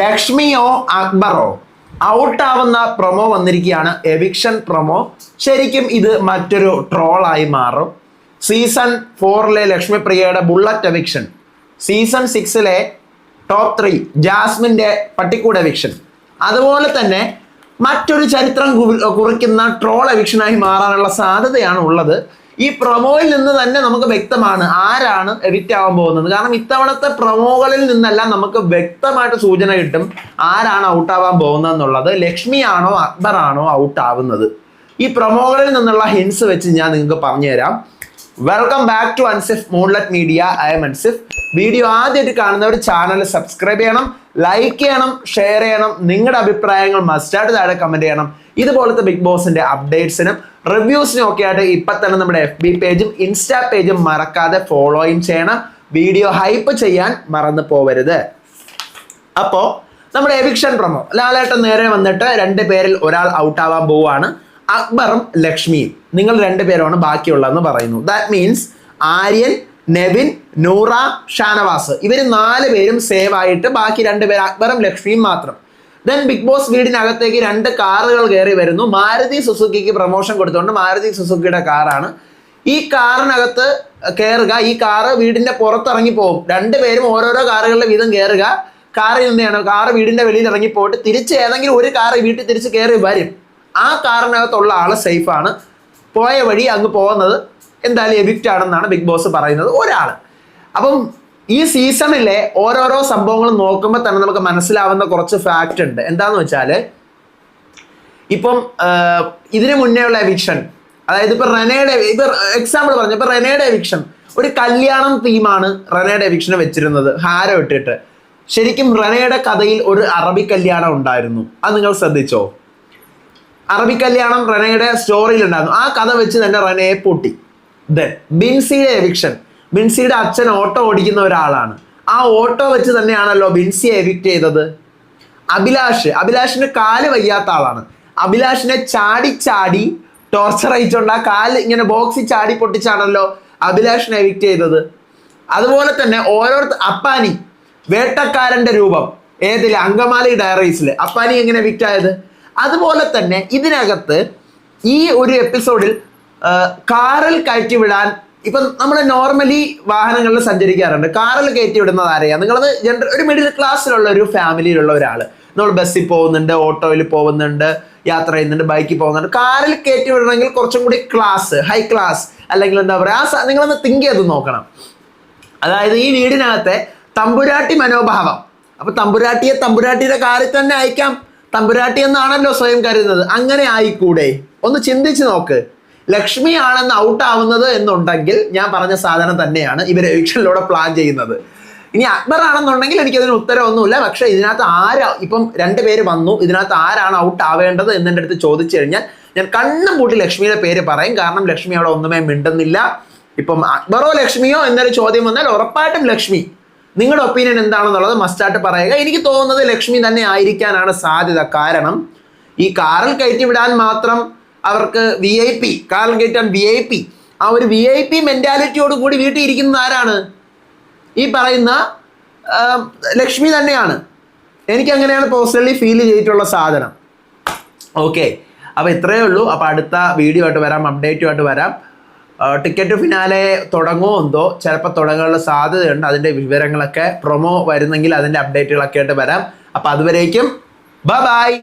ലക്ഷ്മിയോ അക്ബറോ ഔട്ടാവുന്ന promo വന്നിരിക്കുകയാണ്. Eviction promo. ശരിക്കും ഇത് മറ്റൊരു ട്രോളായി മാറും. സീസൺ 4 ലക്ഷ്മി പ്രിയയുടെ ബുള്ളറ്റ് എവിക്ഷൻ, സീസൺ 6 ടോപ്പ് 3 ജാസ്മിൻ്റെ പട്ടിക്കൂട് എവിക്ഷൻ, അതുപോലെ തന്നെ മറ്റൊരു ചരിത്രം കുറിക്കുന്ന ട്രോൾ എവിക്ഷനായി മാറാനുള്ള സാധ്യതയാണ് ഉള്ളത്. ഈ പ്രൊമോയിൽ നിന്ന് തന്നെ നമുക്ക് വ്യക്തമാണ് ആരാണ് എവിക്റ്റ് ആവാൻ പോകുന്നത്. കാരണം ഇത്തവണത്തെ പ്രൊമോകളിൽ നിന്നെല്ലാം നമുക്ക് വ്യക്തമായിട്ട് സൂചന കിട്ടും ആരാണ് ഔട്ടാവാൻ പോകുന്നത് എന്നുള്ളത്. ലക്ഷ്മിയാണോ അക്ബറാണോ ഔട്ടാവുന്നത്? ഈ പ്രൊമോകളിൽ നിന്നുള്ള ഹിൻസ് വെച്ച് ഞാൻ നിങ്ങൾക്ക് പറഞ്ഞുതരാം. Welcome back to Ansif moonlight media. I am Ansif. Video ആദ്യമായിട്ട് കാണുന്നവർ ചാനൽ സബ്സ്ക്രൈബ് ചെയ്യണം, ലൈക്ക് ചെയ്യണം, ഷെയർ ചെയ്യണം. നിങ്ങളുടെ അഭിപ്രായങ്ങൾ മസ്റ്റായിട്ട് താഴെ കമന്റ് ചെയ്യണം. ഇതുപോലത്തെ ബിഗ് ബോസിന്റെ അപ്ഡേറ്റ്സിനും റിവ്യൂസിനും ഒക്കെ ആയിട്ട് ഇപ്പം തന്നെ നമ്മുടെ FB പേജും ഇൻസ്റ്റാ പേജും മറക്കാതെ ഫോളോയും ചെയ്യണം. വീഡിയോ ഹൈപ്പ് ചെയ്യാൻ മറന്നു പോവരുത്. അപ്പോൾ നമ്മുടെ എവിക്ഷൻ പ്രൊമോ, ലാലേട്ടൻ നേരെ വന്നിട്ട് 2 പേരിൽ ഒരാൾ ഔട്ടാവാൻ പോവുകയാണ്. അക്ബറും ലക്ഷ്മിയും. നിങ്ങൾ 2 പേരാണ് ബാക്കിയുള്ളതെന്ന് പറയുന്നു. ദാറ്റ് മീൻസ് ആര്യൻ, നെവിൻ, നൂറ, ഷാനവാസ്, ഇവർ 4 പേരും സേവ് ആയിട്ട് ബാക്കി 2 പേര് അക്ബറും ലക്ഷ്മിയും മാത്രം. ദെൻ ബിഗ് ബോസ് വീടിനകത്തേക്ക് 2 കാറുകൾ കയറി വരുന്നു. മാരുതി സുസുക്കിക്ക് പ്രൊമോഷൻ കൊടുത്തുകൊണ്ട് മാരുതി സുസുക്കിയുടെ കാറാണ്. ഈ കാറിനകത്ത് കയറുക, ഈ കാറ് വീടിന്റെ പുറത്തിറങ്ങി പോകും. 2 പേരും ഓരോരോ കാറുകളുടെ വീതം കയറുക. കാറിൽ നിന്നാണ് കാറ് വീടിന്റെ വെളിയിൽ ഇറങ്ങി പോയിട്ട് തിരിച്ച് ഏതെങ്കിലും ഒരു കാർ വീട്ടിൽ തിരിച്ച് കയറി വരും. ആ കാറിനകത്തുള്ള ആള് സേഫാണ്. പോയ വഴി അങ്ങ് പോകുന്നത് എന്തായാലും എവിക്റ്റ് ആണെന്നാണ് ബിഗ് ബോസ് പറയുന്നത്. ഒരാൾ. അപ്പം ഈ സീസണിലെ ഓരോരോ സംഭവങ്ങളും നോക്കുമ്പോൾ തന്നെ നമുക്ക് മനസ്സിലാവുന്ന കുറച്ച് ഫാക്റ്റ് ഉണ്ട്. എന്താന്ന് വെച്ചാൽ ഇപ്പം ഇതിനു മുന്നേ ഉള്ള എവിക്ഷൻ, അതായത് ഇപ്പൊ റെനയുടെ എക്സാമ്പിൾ പറഞ്ഞു. ഇപ്പൊ റെനയുടെ എവിക്ഷൻ ഒരു കല്യാണം തീമാണ് റെനയുടെ എവിക്ഷന് വെച്ചിരുന്നത്, ഹാരം ഇട്ടിട്ട്. ശരിക്കും റെനയുടെ കഥയിൽ ഒരു അറബി കല്യാണം ഉണ്ടായിരുന്നു. അത് നിങ്ങൾ ശ്രദ്ധിച്ചോ? അറബി കല്യാണം റെനയുടെ സ്റ്റോറിയിൽ ഉണ്ടായിരുന്നു. ആ കഥ വെച്ച് തന്നെ റെനയെ പൂട്ടി. ബിൻസിയുടെ എവിക്ഷൻ, ബിൻസിയുടെ അച്ഛൻ ഓട്ടോ ഓടിക്കുന്ന ഒരാളാണ്. ആ ഓട്ടോ വെച്ച് തന്നെയാണല്ലോ ബിൻസിയെ എവിക്റ്റ് ചെയ്തത്. അഭിലാഷിന് കാല് വയ്യാത്ത ആളാണ്. അഭിലാഷിനെ ചാടി ടോർച്ചർ അയച്ചുകൊണ്ട് ആ കാല് ഇങ്ങനെ ബോക്സിൽ ചാടി പൊട്ടിച്ചാണല്ലോ അഭിലാഷിനെ എവിക്റ്റ് ചെയ്തത്. അതുപോലെ തന്നെ അപ്പാനി, വേട്ടക്കാരന്റെ രൂപം, ഏതില് അങ്കമാലി ഡയറീസിൽ അപ്പാനി എങ്ങനെ എവിക്റ്റ് ആയത്. അതുപോലെ തന്നെ ഇതിനകത്ത് ഈ ഒരു എപ്പിസോഡിൽ കാറിൽ കയറ്റി വിടാൻ, ഇപ്പം നമ്മൾ നോർമലി വാഹനങ്ങളിൽ സഞ്ചരിക്കാറുണ്ട്. കാറിൽ കയറ്റി വിടുന്നത് ആരെയാണ്? നിങ്ങളത് ഒരു മിഡിൽ ക്ലാസ്സിലുള്ള ഒരു ഫാമിലിയിലുള്ള ഒരാൾ, നമ്മൾ ബസ്സിൽ പോകുന്നുണ്ട്, ഓട്ടോയിൽ പോകുന്നുണ്ട്, യാത്ര ചെയ്യുന്നുണ്ട്, ബൈക്കിൽ പോകുന്നുണ്ട്. കാറിൽ കയറ്റി വിടണമെങ്കിൽ കുറച്ചും കൂടി ക്ലാസ്, ഹൈ ക്ലാസ്, അല്ലെങ്കിൽ എന്താ പറയുക, നിങ്ങളൊന്ന് തിങ്ക് ചെയ്ത് നോക്കണം. അതായത് ഈ വീടിനകത്തെ തമ്പുരാട്ടി മനോഭാവം. അപ്പൊ തമ്പുരാട്ടിയുടെ കാറിൽ തന്നെ അയക്കാം. തമ്പുരാട്ടി എന്നാണല്ലോ സ്വയം കരുതുന്നത്. അങ്ങനെ ആയിക്കൂടെ? ഒന്ന് ചിന്തിച്ച് നോക്ക്. ലക്ഷ്മി ആണെന്ന് ഔട്ട് ആവുന്നത് എന്നുണ്ടെങ്കിൽ ഞാൻ പറഞ്ഞ സാധനം തന്നെയാണ് ഇവർ എവിക്ഷനിലൂടെ പ്ലാൻ ചെയ്യുന്നത്. ഇനി അക്ബർ ആണെന്നുണ്ടെങ്കിൽ എനിക്കതിന് ഉത്തരവൊന്നുമില്ല. പക്ഷെ ഇതിനകത്ത് ഇപ്പം 2 പേര് വന്നു, ഇതിനകത്ത് ആരാണ് ഔട്ട് ആവേണ്ടത് എന്നെ അടുത്ത് ചോദിച്ചു കഴിഞ്ഞാൽ ഞാൻ കണ്ണും പൂട്ടി ലക്ഷ്മിയുടെ പേര് പറയും. കാരണം ലക്ഷ്മി അവിടെ ഒന്നുമേ മിണ്ടുന്നില്ല. ഇപ്പം അക്ബറോ ലക്ഷ്മിയോ എന്നൊരു ചോദ്യം വന്നാൽ ഉറപ്പായിട്ടും ലക്ഷ്മി. നിങ്ങളുടെ ഒപ്പീനിയൻ എന്താണെന്നുള്ളത് മസ്റ്റായിട്ട് പറയുക. എനിക്ക് തോന്നുന്നത് ലക്ഷ്മി തന്നെ ആയിരിക്കാനാണ് സാധ്യത. കാരണം ഈ കാറിൽ കയറ്റി വിടാൻ മാത്രം അവർക്ക് VIP, കാറിൽ കയറ്റാൻ VIP, ആ ഒരു VIP മെന്റാലിറ്റിയോട് കൂടി വീട്ടിൽ ഇരിക്കുന്നത് ആരാണ്? ഈ പറയുന്ന ലക്ഷ്മി തന്നെയാണ്. എനിക്ക് അങ്ങനെയാണ് പേഴ്സണലി ഫീൽ ചെയ്തിട്ടുള്ള സാധനം. ഓക്കെ, അപ്പോൾ ഇത്രയേ ഉള്ളൂ. അപ്പോൾ അടുത്ത വീഡിയോ ആയിട്ട് വരാം, അപ്ഡേറ്റുമായിട്ട് വരാം. ടിക്കറ്റ് ഫിനാലെ തുടങ്ങുമോ എന്തോ, ചിലപ്പോൾ തുടങ്ങാനുള്ള സാധ്യതയുണ്ട്. അതിൻ്റെ വിവരങ്ങളൊക്കെ പ്രൊമോ വരുന്നെങ്കിൽ അതിൻ്റെ അപ്ഡേറ്റുകളൊക്കെ ആയിട്ട് വരാം. അപ്പോൾ അതുവരേക്കും ബൈ.